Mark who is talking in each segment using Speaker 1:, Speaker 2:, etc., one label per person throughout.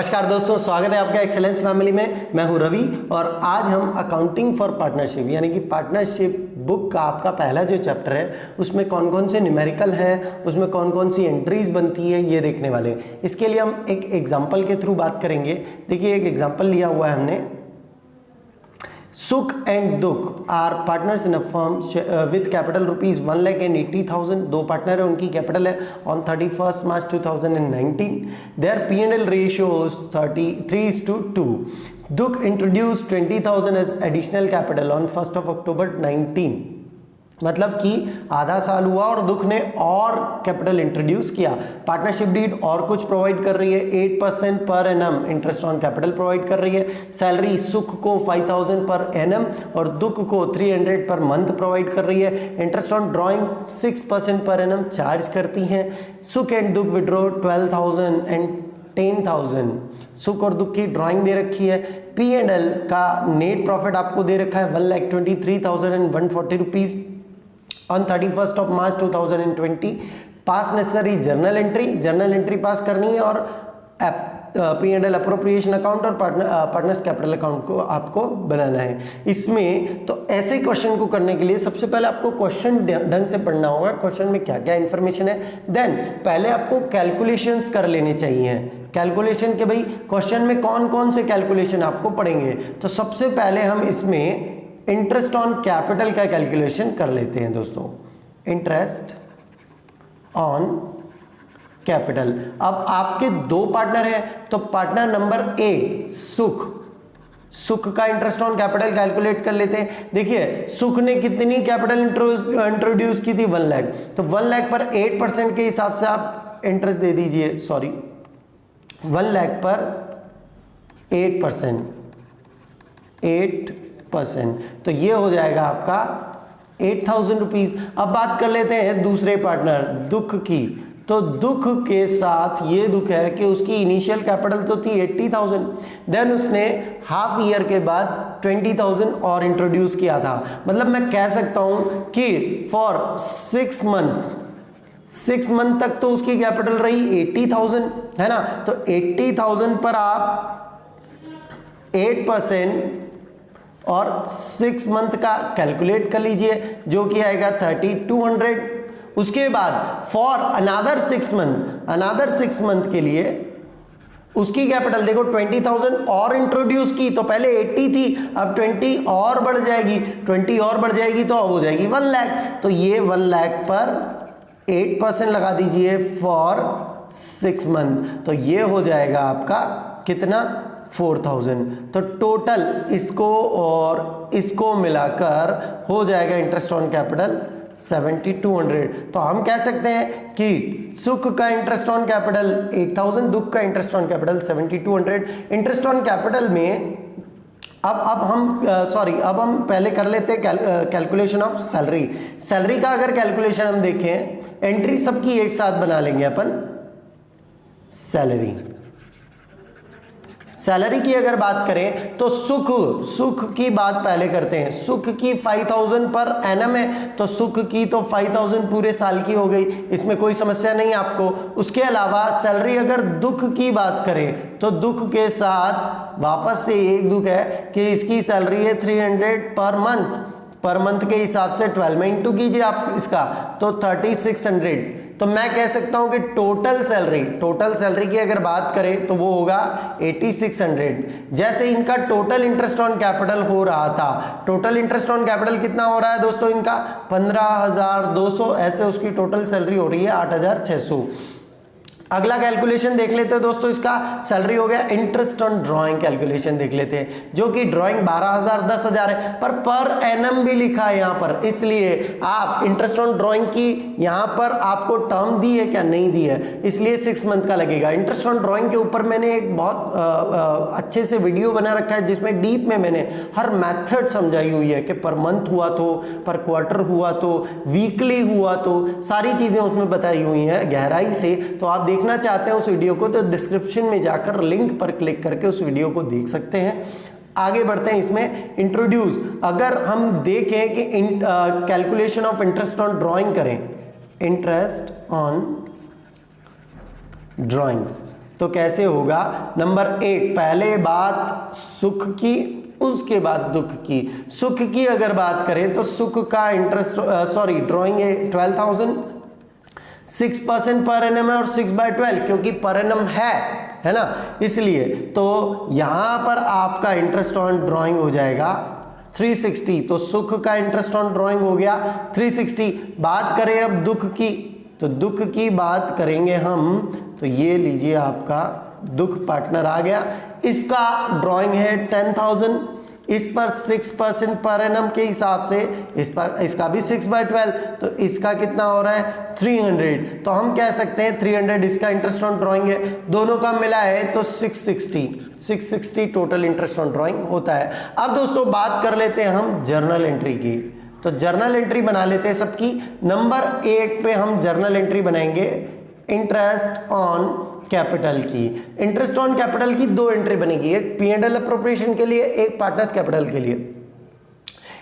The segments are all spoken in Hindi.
Speaker 1: नमस्कार दोस्तों, स्वागत है आपका एक्सेलेंस फैमिली में। मैं हूं रवि और आज हम अकाउंटिंग फॉर पार्टनरशिप यानी कि पार्टनरशिप बुक का आपका पहला जो चैप्टर है उसमें कौन कौन से न्यूमेरिकल है, उसमें कौन कौन सी एंट्रीज बनती है, ये देखने वाले हैं। इसके लिए हम एक एग्जाम्पल के थ्रू बात करेंगे। देखिए, एक एग्जाम्पल लिया हुआ है हमने। Sukh and Dukh are partners in a firm with capital rupees 1,80,000। दो पार्टनर है, उनकी कैपिटल है on 31 March 2019। There P&L ratio 3:2। Dukh introduce 20,000 as additional capital on 1 October 19। मतलब कि आधा साल हुआ और दुख ने और कैपिटल इंट्रोड्यूस किया। पार्टनरशिप डीड और कुछ प्रोवाइड कर रही है, 8% per annum interest on capital provide कर रही है। सैलरी सुख को 5,000 पर एनम और दुख को 300 पर मंथ प्रोवाइड कर रही है। Interest on drawing 6% per annum charge करती हैं। सुख एंड दुख विड्रॉ 12,000 एंड 10,000। सुख और दुख की ड्राइंग दे रखी है। P&L का नेट प्रॉफिट आपको दे रखा है 1,23,140 rupees on 31st of March 2020। Pass necessary journal entry पास करनी है और P&L अप्रोप्रिएशन अकाउंट और पार्टनर्स कैपिटल अकाउंट को आपको बनाना है। इसमें तो ऐसे क्वेश्चन को करने के लिए सबसे पहले आपको क्वेश्चन ढंग से पढ़ना होगा। क्वेश्चन में क्या क्या इंफॉर्मेशन है, देन पहले आपको कैलकुलेशंस कर लेने चाहिए। कैलकुलेशन के भाई क्वेश्चन में कौन कौन से कैलकुलेशन आपको पढ़ेंगे, तो सबसे पहले हम इसमें इंटरेस्ट ऑन कैपिटल का कैलकुलेशन कर लेते हैं दोस्तों। Interest on capital. अब आपके दो पार्टनर हैं, तो पार्टनर नंबर ए सुख का इंटरेस्ट ऑन कैपिटल कैलकुलेट कर लेते हैं। देखिए, सुख ने कितनी कैपिटल इंट्रोड्यूस की थी, 1 लाख। तो 1 लाख पर 8% के हिसाब से आप इंटरेस्ट दे दीजिए। 1 लाख पर 8%, तो ये हो जाएगा आपका 8,000 रुपीज। अब बात कर लेते हैं दूसरे पार्टनर दुख की। तो दुख के साथ ये दुख है कि उसकी इनिशियल कैपिटल तो थी 80,000, देन उसने हाफ ईयर के बाद 20,000 और इंट्रोड्यूस किया था। मतलब मैं कह सकता हूं कि फॉर 6 मंथ तक तो उसकी कैपिटल रही 80,000, है ना। तो 80,000 पर आप 8% और 6 मंथ का कैलकुलेट कर लीजिए, जो कि आएगा 3,200। उसके बाद फॉर अनदर 6 मंथ के लिए उसकी कैपिटल देखो 20,000 और इंट्रोड्यूस की। तो पहले 80 थी, अब 20 और बढ़ जाएगी, 20 और बढ़ जाएगी तो अब हो जाएगी 1 लाख। तो ये 1 लाख पर 8% लगा दीजिए फॉर 6 मंथ। तो ये हो जाएगा आपका कितना, 4,000। तो टोटल इसको और इसको मिलाकर हो जाएगा इंटरेस्ट ऑन कैपिटल 7,200। तो हम कह सकते हैं कि सुख का इंटरेस्ट ऑन कैपिटल 8,000, दुख का interest on capital 7,200। Interest on capital में अब हम पहले कर लेते हैं कैलकुलेशन ऑफ सैलरी का। अगर कैलकुलेशन हम देखें, एंट्री सबकी एक साथ बना लेंगे अपन। सैलरी की अगर बात करें तो सुख की बात पहले करते हैं। सुख की 5,000 पर एनम है, तो सुख की तो 5,000 पूरे साल की हो गई, इसमें कोई समस्या नहीं आपको। उसके अलावा सैलरी अगर दुख की बात करें तो दुख के साथ वापस से एक दुख है कि इसकी सैलरी है 300 पर मंथ के हिसाब से 12 में इंटू कीजिए आप इसका, तो 3,600। तो मैं कह सकता हूं कि टोटल सैलरी की अगर बात करें तो वो होगा 8,600। जैसे इनका टोटल इंटरेस्ट ऑन कैपिटल हो रहा था, टोटल इंटरेस्ट ऑन कैपिटल कितना हो रहा है दोस्तों, इनका 15,200, ऐसे उसकी टोटल सैलरी हो रही है 8,600। अगला कैलकुलेशन देख लेते हैं दोस्तों, इसका सैलरी हो गया। इंटरेस्ट ऑन ड्राइंग कैलकुलेशन देख लेते हैं, जो कि ड्राइंग 12,000 10,000 है, पर एनम भी लिखा है यहाँ पर, इसलिए आप इंटरेस्ट ऑन ड्राइंग की यहाँ पर आपको टर्म दी है क्या, नहीं दी है, इसलिए 6 मंथ का लगेगा। इंटरेस्ट ऑन ड्राइंग के ऊपर मैंने एक बहुत अच्छे से वीडियो बना रखा है, जिसमें डीप में मैंने हर मेथड समझाई हुई है कि पर मंथ हुआ तो, पर क्वार्टर हुआ तो, वीकली हुआ तो, सारी चीजें उसमें बताई हुई हैं गहराई से। तो आप देखना चाहते हैं उस वीडियो को तो डिस्क्रिप्शन में जाकर लिंक पर क्लिक करके उस वीडियो को देख सकते हैं। आगे बढ़ते हैं। इसमें इंट्रोड्यूस अगर हम देखें कि calculation of interest on drawing करें, इंटरेस्ट ऑन ड्राइंग्स, तो कैसे होगा? नंबर 8, पहले बात सुख की, उसके बाद दुख की। सुख की अगर बात करें तो सुख का इंटरेस्ट ड्राइंग है 12,000, 6% पर एनम है और 6/12 क्योंकि पर एनम है ना, इसलिए तो यहां पर आपका इंटरेस्ट ऑन ड्राइंग हो जाएगा 360। तो सुख का इंटरेस्ट ऑन ड्राइंग हो गया 360। बात करें अब दुख की, तो दुख की बात करेंगे हम, तो ये लीजिए आपका दुख पार्टनर आ गया। इसका ड्राइंग है 10,000, इस पर 6% पर एनम के हिसाब से इसका भी 6/12, तो इसका कितना हो रहा है 300। तो हम कह सकते हैं 300 इसका इंटरेस्ट ऑन ड्राइंग है, दोनों का मिला है तो 660 टोटल इंटरेस्ट ऑन ड्राइंग होता है। अब दोस्तों बात कर लेते हैं हम जर्नल एंट्री की, तो जर्नल एंट्री बना लेते हैं सबकी। नंबर 8 पे हम जर्नल एंट्री बनाएंगे इंटरेस्ट ऑन कैपिटल की। इंटरेस्ट ऑन कैपिटल की 2 एंट्री बनेगी, एक P&L अप्रोप्रिएशन के लिए, एक पार्टनर्स कैपिटल के लिए।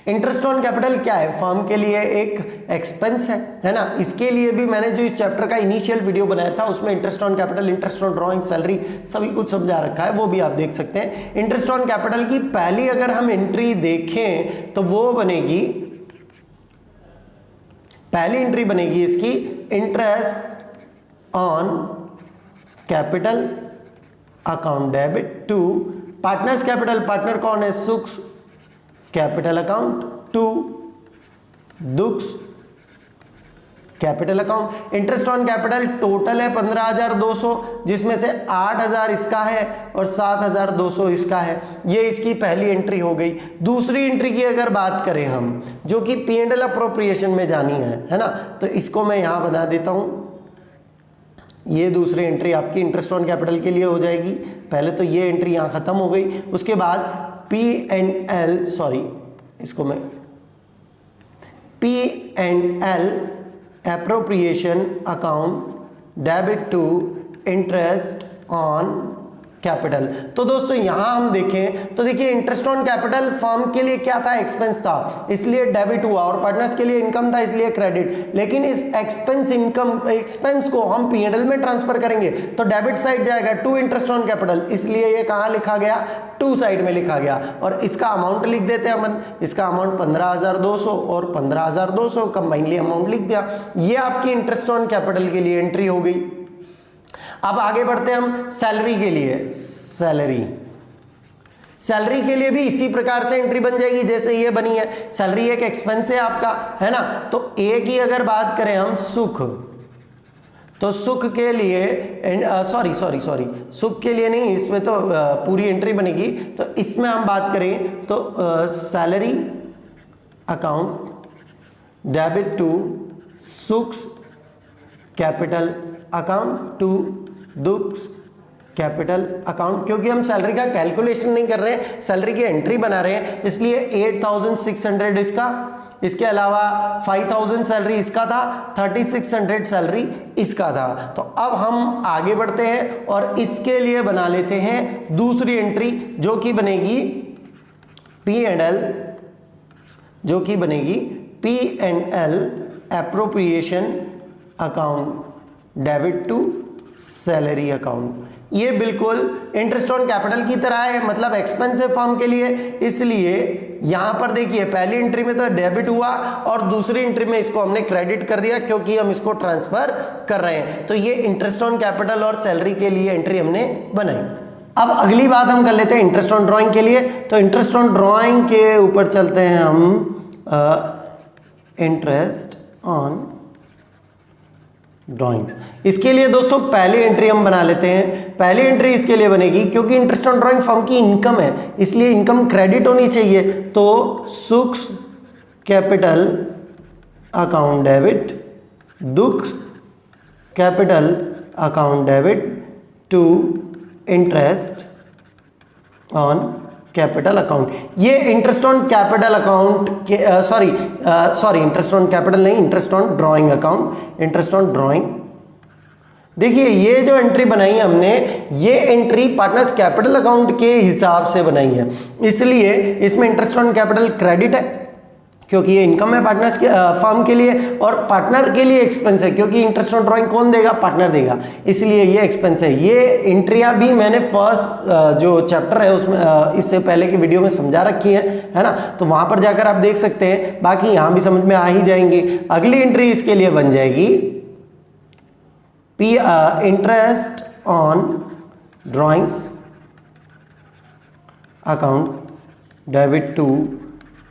Speaker 1: इंटरेस्ट ऑन कैपिटल क्या है? फर्म के लिए एक एक्सपेंस है ना। इसके लिए भी मैंने जो इस चैप्टर का इनिशियल वीडियो बनाया था उसमें interest on capital, interest on drawing, salary सभी कुछ समझा रखा है, वो भी आप देख सकते हैं। इंटरेस्ट ऑन कैपिटल की पहली अगर हम एंट्री देखें तो वो बनेगी, पहली एंट्री बनेगी इसकी interest on capital account debit to partners capital. Partner कौन है? Sukh capital account to Dukh capital account. Interest on capital total है 15,200, जिसमें से 8,000 इसका है और 7,200 इसका है। ये इसकी पहली एंट्री हो गई। दूसरी एंट्री की अगर बात करें हम, जो कि P&L अप्रोप्रिएशन में जानी है ना, तो इसको मैं यहां बता देता हूं। ये दूसरी एंट्री आपकी इंटरेस्ट ऑन कैपिटल के लिए हो जाएगी। पहले तो ये एंट्री यहां खत्म हो गई, उसके बाद इसको मैं P&L appropriation account debit to interest on capital. तो दोस्तों यहां हम देखें तो देखिए इंटरेस्ट ऑन कैपिटल फर्म के लिए क्या था? एक्सपेंस था, इसलिए डेबिट हुआ, और पार्टनर्स के लिए इनकम था इसलिए क्रेडिट। लेकिन इस एक्सपेंस को हम P&L में ट्रांसफर करेंगे तो डेबिट साइड जाएगा टू इंटरेस्ट ऑन कैपिटल, इसलिए ये कहां लिखा गया? टू साइड में लिखा गया। और इसका अमाउंट लिख देते हैं अपन, इसका अमाउंट 15,200 और 15,200 कंबाइनली अमाउंट लिख दिया। ये आपकी इंटरेस्ट ऑन कैपिटल के लिए एंट्री हो गई। अब आगे बढ़ते हैं हम सैलरी के लिए। सैलरी के लिए भी इसी प्रकार से एंट्री बन जाएगी जैसे ये बनी है। सैलरी एक एक्सपेंस है आपका, है ना। तो ए की अगर बात करें हम सुख, तो सुख के लिए सुख के लिए नहीं, इसमें तो पूरी एंट्री बनेगी। तो इसमें हम बात करें तो सैलरी अकाउंट डेबिट टू सुख capital account to Dukh capital account. क्योंकि हम सैलरी का कैलकुलेशन नहीं कर रहे हैं, सैलरी की एंट्री बना रहे हैं, इसलिए 8,600 इसका, इसके अलावा 5,000 सैलरी इसका था, 3,600 सैलरी इसका था। तो अब हम आगे बढ़ते हैं और इसके लिए बना लेते हैं दूसरी एंट्री जो कि बनेगी P&L appropriation account debit to salary account. ये बिल्कुल इंटरेस्ट ऑन कैपिटल की तरह है, मतलब एक्सपेंस है फर्म के लिए, इसलिए यहां पर देखिए पहली एंट्री में तो डेबिट हुआ और दूसरी एंट्री में इसको हमने क्रेडिट कर दिया क्योंकि हम इसको ट्रांसफर कर रहे हैं। तो ये इंटरेस्ट ऑन कैपिटल और सैलरी के लिए एंट्री हमने बनाई। अब अगली बात हम कर लेते हैं इंटरेस्ट ऑन ड्राइंग के लिए। तो इंटरेस्ट ऑन ड्राइंग के ऊपर चलते हैं हम, इंटरेस्ट ऑन ड्राइंग्स। इसके लिए दोस्तों पहली एंट्री हम बना लेते हैं। पहली एंट्री इसके लिए बनेगी क्योंकि इंटरेस्ट ऑन ड्राइंग फर्म की इनकम है, इसलिए इनकम क्रेडिट होनी चाहिए। तो Sukh capital account debit, Dukh capital account debit to interest on capital account. ये इंटरेस्ट ऑन कैपिटल अकाउंट के इंटरेस्ट ऑन कैपिटल नहीं, interest on drawing account, interest on drawing. देखिए ये जो एंट्री बनाई हमने, ये एंट्री पार्टनर्स कैपिटल अकाउंट के हिसाब से बनाई है, इसलिए इसमें इंटरेस्ट ऑन कैपिटल क्रेडिट है क्योंकि ये इनकम है पार्टनर्स के फर्म के लिए, और पार्टनर के लिए एक्सपेंस है, क्योंकि इंटरेस्ट ऑन ड्राइंग कौन देगा, पार्टनर देगा, इसलिए ये एक्सपेंस है। ये एंट्रियां भी मैंने फर्स्ट जो चैप्टर है उसमें इससे पहले की वीडियो में समझा रखी है ना, तो वहां पर जाकर आप देख सकते हैं, बाकी यहां भी समझ में आ ही जाएंगी। अगली एंट्री इसके लिए बन जाएगी interest on drawings account debit to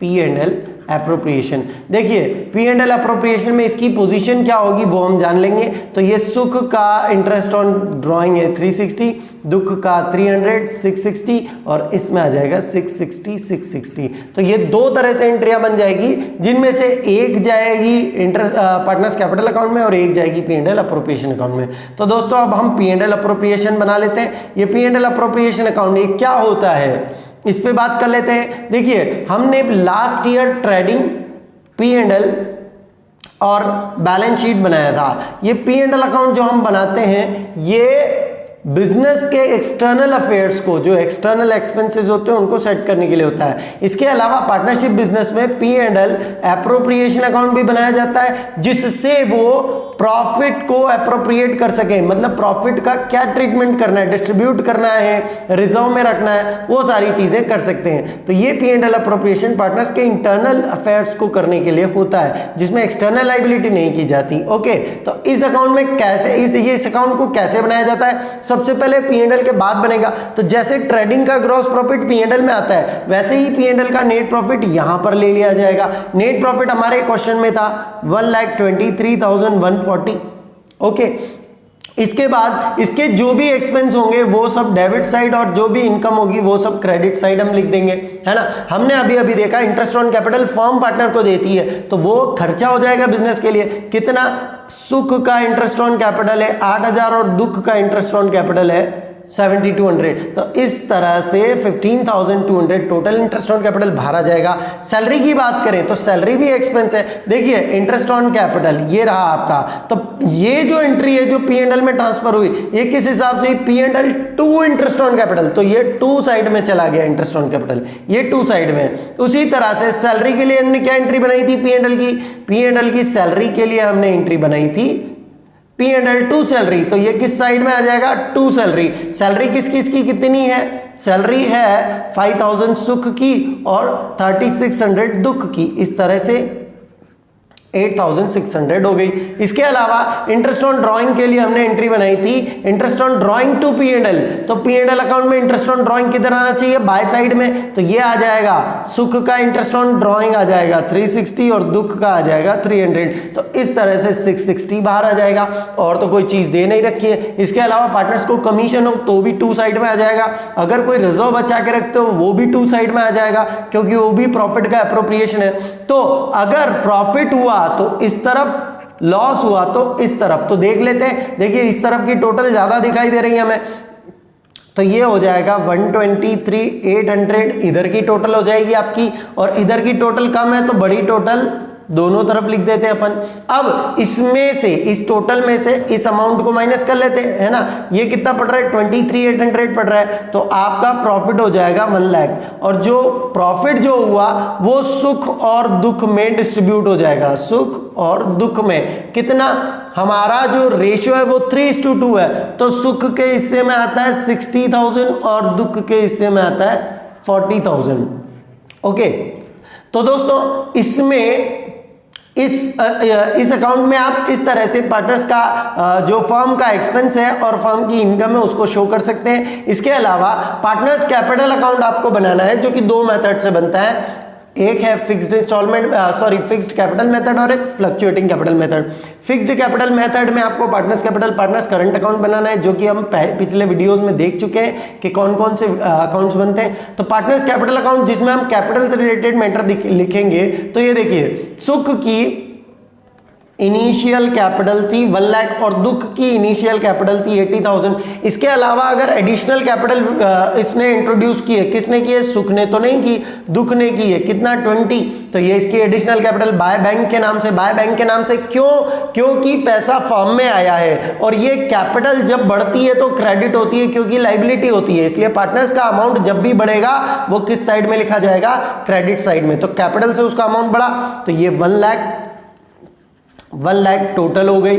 Speaker 1: P&L appropriation. देखिए P&L अप्रोप्रिएशन में इसकी पोजीशन क्या होगी वो हम जान लेंगे। तो ये सुख का इंटरेस्ट ऑन ड्राइंग है 360, दुख का 300 660, और इसमें आ जाएगा 660 660। तो ये दो तरह से एंट्रियां बन जाएगी, जिनमें से एक जाएगी पार्टनर्स कैपिटल अकाउंट में और एक जाएगी P&L अप्रोप्रिएशन अकाउंट में। तो दोस्तों अब हम P&L अप्रोप्रिएशन बना लेते हैं। ये P&L अप्रोप्रिएशन अकाउंट ये क्या होता है इस पे बात कर लेते हैं। देखिए हमने लास्ट ईयर ट्रेडिंग P&L और बैलेंस शीट बनाया था। ये P&L अकाउंट जो हम बनाते हैं ये बिजनेस के एक्सटर्नल अफेयर्स को, जो एक्सटर्नल एक्सपेंसेस होते हैं उनको सेट करने के लिए होता है। इसके अलावा पार्टनरशिप बिजनेस में P&L अप्रोप्रिएशन अकाउंट भी बनाया जाता है, जिससे वो प्रॉफिट को अप्रोप्रिएट कर सके, मतलब प्रॉफिट का क्या ट्रीटमेंट करना है, डिस्ट्रीब्यूट करना है, रिजर्व में रखना है, वो सारी चीजें कर सकते हैं। तो ये P&L अप्रोप्रिएशन पार्टनर्स के इंटरनल अफेयर्स को करने के लिए होता है, जिसमें एक्सटर्नल लायबिलिटी नहीं की जाती। ओके, तो इस अकाउंट में कैसे इस अकाउंट को कैसे बनाया जाता है? सबसे पहले P&L के बाद बनेगा। तो जैसे ट्रेडिंग का ग्रॉस प्रॉफिट P&L में आता है, वैसे ही P&L का नेट प्रॉफिट यहां पर ले लिया जाएगा। नेट प्रॉफिट हमारे क्वेश्चन में था 1,23,140। ओके, इसके बाद इसके जो भी एक्सपेंस होंगे वो सब डेबिट साइड, और जो भी इनकम होगी वो सब क्रेडिट साइड हम लिख देंगे, है ना। हमने अभी देखा interest on capital firm partner को देती है, तो वो खर्चा हो जाएगा बिजनेस के लिए। कितना? सुख का इंटरेस्ट ऑन कैपिटल है 8,000 और दुख का इंटरेस्ट ऑन कैपिटल है 7,200। तो इस तरह से 15,200 टोटल इंटरेस्ट ऑन कैपिटल भरा जाएगा। सैलरी की बात करें तो सैलरी भी एक्सपेंस है। देखिए इंटरेस्ट ऑन कैपिटल ये रहा आपका, तो ये जो एंट्री है जो P&L में ट्रांसफर हुई, ये किस हिसाब से? P&L to interest on capital, तो ये टू साइड में चला गया इंटरेस्ट ऑन कैपिटल, ये टू साइड में। उसी तरह से सैलरी के लिए हमने क्या एंट्री बनाई थी P&L की सैलरी के लिए हमने एंट्री बनाई थी P&L टू सैलरी, तो ये किस साइड में आ जाएगा? To salary. सैलरी किस किस की कितनी है? सैलरी है 5,000 सुख की और 3,600 दुख की। इस तरह से 8,600 हो गई। इसके अलावा इंटरेस्ट ऑन ड्राइंग के लिए हमने एंट्री बनाई थी interest on drawing to P&L। तो P&L अकाउंट में इंटरेस्ट ऑन ड्राइंग किधर आना चाहिए? बाय साइड में। तो ये आ जाएगा सुख का इंटरेस्ट ऑन ड्राइंग आ जाएगा 360 और दुख का आ जाएगा 300। तो इस तरह से 660 बाहर आ जाएगा, और तो कोई चीज दे नहीं रखी है। इसके अलावा पार्टनर्स को कमीशन हो तो भी टू साइड में आ जाएगा। अगर कोई रिजर्व बचा के रखते हो वो भी टू साइड में आ जाएगा, क्योंकि वो भी प्रॉफिट का अप्रोप्रिएशन है। तो अगर प्रॉफिट हुआ तो इस तरफ, लॉस हुआ तो इस तरफ। तो देख लेते हैं। देखिए इस तरफ की टोटल ज्यादा दिखाई दे रही है हमें, तो ये हो जाएगा 123,800 इधर की टोटल हो जाएगी आपकी, और इधर की टोटल कम है तो बड़ी टोटल दोनों तरफ लिख देते हैं अपन। अब इसमें से, इस टोटल में से इस अमाउंट को माइनस कर लेते हैं, है ना। ये कितना पड़ रहा है? 23,800 पड़ रहा है, तो आपका प्रॉफिट हो जाएगा 1 लाख। और जो प्रॉफिट जो हुआ वो सुख और दुख में डिस्ट्रीब्यूट हो जाएगा। सुख और दुख में कितना? हमारा जो रेशियो है वो 3:2 है। तो सुख के हिस्से में आता है 60,000 और दुख के हिस्से में आता है 40,000। ओके, तो दोस्तों इसमें इस अकाउंट में आप इस तरह से पार्टनर्स का जो फर्म का एक्सपेंस है और फर्म की इनकम है उसको शो कर सकते हैं। इसके अलावा पार्टनर्स कैपिटल अकाउंट आपको बनाना है, जो कि दो मेथड से बनता है। एक है फिक्स्ड फिक्स्ड कैपिटल मेथड और एक fluctuating capital method. Fixed capital method में आपको partners capital, partners current account बनाना है, जो कि हम पिछले वीडियोस में देख चुके हैं कि कौन कौन से अकाउंट्स बनते हैं। तो पार्टनर्स कैपिटल अकाउंट जिसमें हम कैपिटल से रिलेटेड मैटर लिखेंगे, तो ये देखिए सुख की इनिशियल कैपिटल थी 1 लाख और दुख की इनिशियल कैपिटल थी 80,000। इसके अलावा अगर एडिशनल कैपिटल इसने इंट्रोड्यूस की है, किसने की है? सुख ने तो नहीं की, दुख ने की है। कितना? 20। तो ये इसकी एडिशनल कैपिटल बाय बैंक के नाम से। बाय बैंक के नाम से क्यों? क्योंकि पैसा फर्म में आया है और ये कैपिटल जब बढ़ती है तो क्रेडिट होती है, क्योंकि लाइबिलिटी होती है। इसलिए पार्टनर्स का अमाउंट जब भी बढ़ेगा वो किस साइड में लिखा जाएगा? क्रेडिट साइड में। तो कैपिटल से उसका अमाउंट बढ़ा तो ये 1 लाख टोटल हो गई।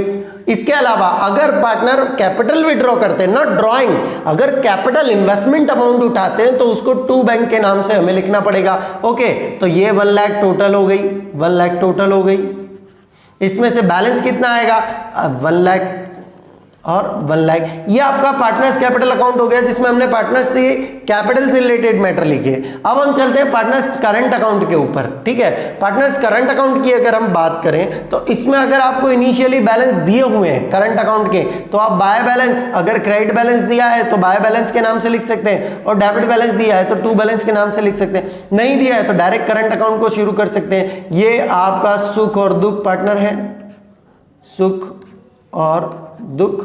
Speaker 1: इसके अलावा अगर पार्टनर कैपिटल विड्रॉ करते हैं, नॉट ड्रॉइंग, अगर कैपिटल इन्वेस्टमेंट अमाउंट उठाते हैं तो उसको टू बैंक के नाम से हमें लिखना पड़ेगा। ओके, तो ये 1 लाख टोटल हो गई, 1 लाख टोटल हो गई। इसमें से बैलेंस कितना आएगा? 1 लाख और 1 लाख। ये आपका पार्टनर्स कैपिटल अकाउंट हो गया जिसमें हमने पार्टनर्स से कैपिटल से रिलेटेड मैटर लिखे। अब हम चलते हैं पार्टनर्स करंट अकाउंट के ऊपर। ठीक है, पार्टनर्स करंट अकाउंट की अगर हम बात करें तो इसमें अगर आपको इनिशियली बैलेंस दिए हुए हैं करंट अकाउंट के, तो आप बाय बैलेंस, अगर क्रेडिट बैलेंस दिया है तो बाय बैलेंस के नाम से लिख सकते हैं, और डेबिट बैलेंस दिया है तो टू बैलेंस के नाम से लिख सकते हैं। नहीं दिया है तो डायरेक्ट करंट अकाउंट को शुरू कर सकते हैं। ये आपका सुख और दुख पार्टनर है, सुख और दुख।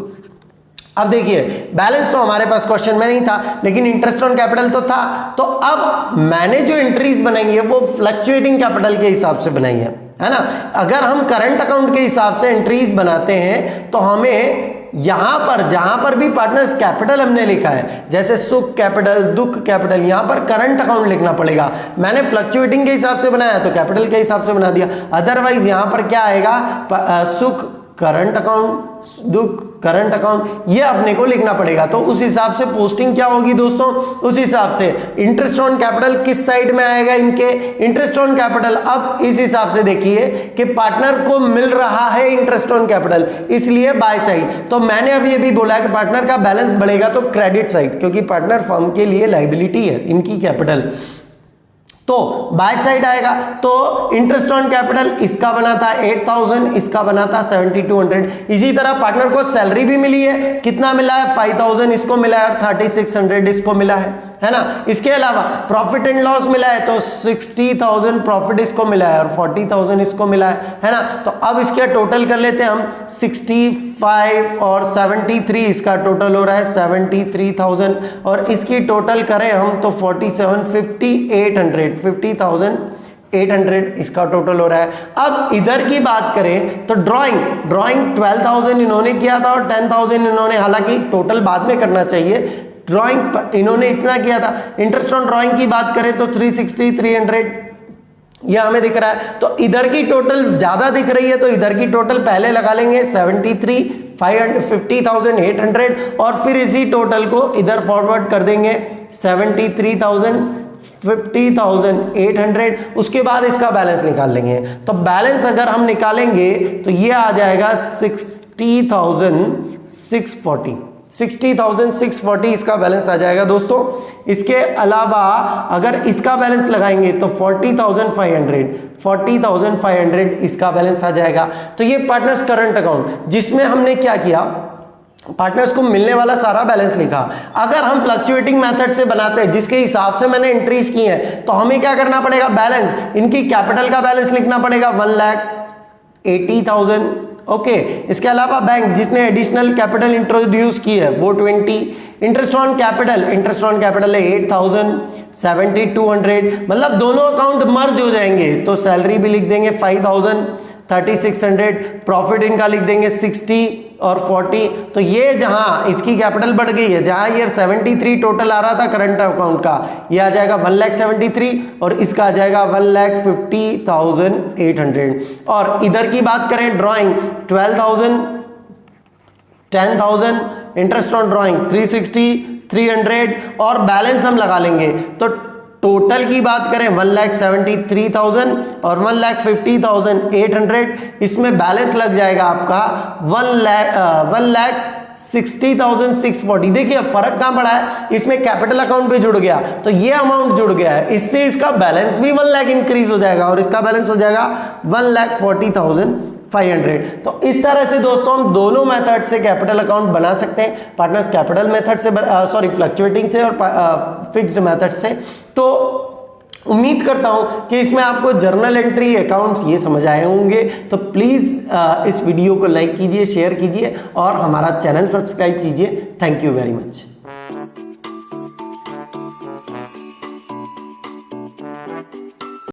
Speaker 1: अब देखिए, बैलेंस तो हमारे पास क्वेश्चन में नहीं था, लेकिन इंटरेस्ट ऑन कैपिटल तो था। तो अब मैंने जो एंट्रीज बनाई है वो फ्लक्चुएटिंग कैपिटल के हिसाब से बनाई है ना। अगर हम करंट अकाउंट के हिसाब से एंट्रीज बनाते हैं तो हमें यहां पर जहां पर भी पार्टनर्स कैपिटल हमने लिखा है, जैसे सुख कैपिटल, दुख कैपिटल, यहां पर करंट अकाउंट लिखना पड़ेगा। मैंने फ्लक्चुएटिंग के हिसाब से बनाया तो कैपिटल के हिसाब से बना दिया। अदरवाइज यहां पर क्या आएगा? सुख करंट अकाउंट, दुख करंट अकाउंट, ये अपने को लिखना पड़ेगा। तो उस हिसाब से पोस्टिंग क्या होगी दोस्तों? उस हिसाब से इंटरेस्ट ऑन कैपिटल किस साइड में आएगा इनके? Interest on capital. अब इस हिसाब से देखिए कि पार्टनर को मिल रहा है इंटरेस्ट ऑन कैपिटल, इसलिए बाय साइड। तो मैंने अभी ये भी बोला कि पार्टनर का बैलेंस बढ़ेगा तो क्रेडिट साइड, क्योंकि पार्टनर फर्म के लिए लायबिलिटी है इनकी कैपिटल, तो बाय साइड आएगा। तो इंटरेस्ट ऑन कैपिटल इसका बना था 8,000, इसका बना था 7,200। इसी तरह पार्टनर को सैलरी भी मिली है, कितना मिला है? 5,000 इसको मिला है और 3,600 इसको मिला है ना। इसके अलावा प्रॉफिट एंड लॉस मिला है तो 60,000 प्रॉफिट इसको मिला है और 40,000 इसको मिला है ना। तो अब इसके टोटल कर लेते हैं हम, 65 और 73, इसका टोटल हो रहा है 73,000, और इसकी टोटल करें हम तो 47, 50,800 इसका टोटल हो रहा है। अब इधर की बात करें तो ड्राइंग 12,000 इन्होंने किया था और 10,000 इन्होंने, हालांकि टोटल बाद में करना चाहिए, ड्राइंग इन्होंने इतना किया था। इंटरेस्ट ऑन ड्राइंग की बात करें तो 360, 300 ये हमें दिख रहा है। तो इधर की टोटल ज्यादा दिख रही है तो इधर की टोटल पहले लगा लेंगे 73, 50,800, और फिर इसी टोटल को इधर फॉरवर्ड कर देंगे 73,000, 50,800। उसके बाद इसका बैलेंस निकाल लेंगे। तो बैलेंस अगर हम निकालेंगे तो ये आ जाएगा 60,640 इसका बैलेंस आ जाएगा दोस्तों। इसके अलावा अगर इसका बैलेंस लगाएंगे तो 40,500 इसका बैलेंस आ जाएगा। तो ये पार्टनर्स करंट अकाउंट, जिसमें हमने क्या किया, पार्टनर्स को मिलने वाला सारा बैलेंस लिखा। अगर हम फ्लक्चुएटिंग मेथड से बनाते हैं जिसके हिसाब से मैंने एंट्रीज की हैं, तो हमें क्या करना पड़ेगा? बैलेंस, इनकी कैपिटल का बैलेंस लिखना पड़ेगा 1,80,000। ओके, इसके अलावा बैंक जिसने एडिशनल कैपिटल इंट्रोड्यूस की है वो 20। इंटरेस्ट ऑन कैपिटल है 8,000, 7,200, मतलब दोनों अकाउंट मर्ज हो जाएंगे तो सैलरी भी लिख देंगे 5,000, 3,600, प्रॉफिट इनका लिख देंगे 60 और 40। तो ये जहां इसकी कैपिटल बढ़ गई है, जहां ये 73 टोटल आ रहा था करंट अकाउंट का, ये आ जाएगा 1,73,000 और इसका आ जाएगा 1,50,800। और इधर की बात करें ड्राइंग 12,000, 10,000, इंटरेस्ट ऑन ड्राइंग 360, 300, और बैलेंस हम लगा लेंगे तो टोटल की बात करें 1,73,000 और 1,50,800, इसमें बैलेंस लग जाएगा आपका 1,60,640। देखिए फर्क कहां पड़ा है, इसमें कैपिटल अकाउंट भी जुड़ गया तो ये अमाउंट जुड़ गया है, इससे इसका बैलेंस भी 1 लाख इंक्रीज हो जाएगा और इसका बैलेंस हो जाएगा 1,40,500। तो इस तरह से दोस्तों हम दोनों मेथड से कैपिटल अकाउंट बना सकते हैं, पार्टनर्स कैपिटल मेथड से, फ्लक्चुएटिंग से और फिक्स्ड मेथड से। तो उम्मीद करता हूं कि इसमें आपको जर्नल एंट्री, अकाउंट्स ये समझ आए होंगे। तो प्लीज़ इस वीडियो को लाइक कीजिए, शेयर कीजिए और हमारा चैनल सब्सक्राइब कीजिए। Thank you very much.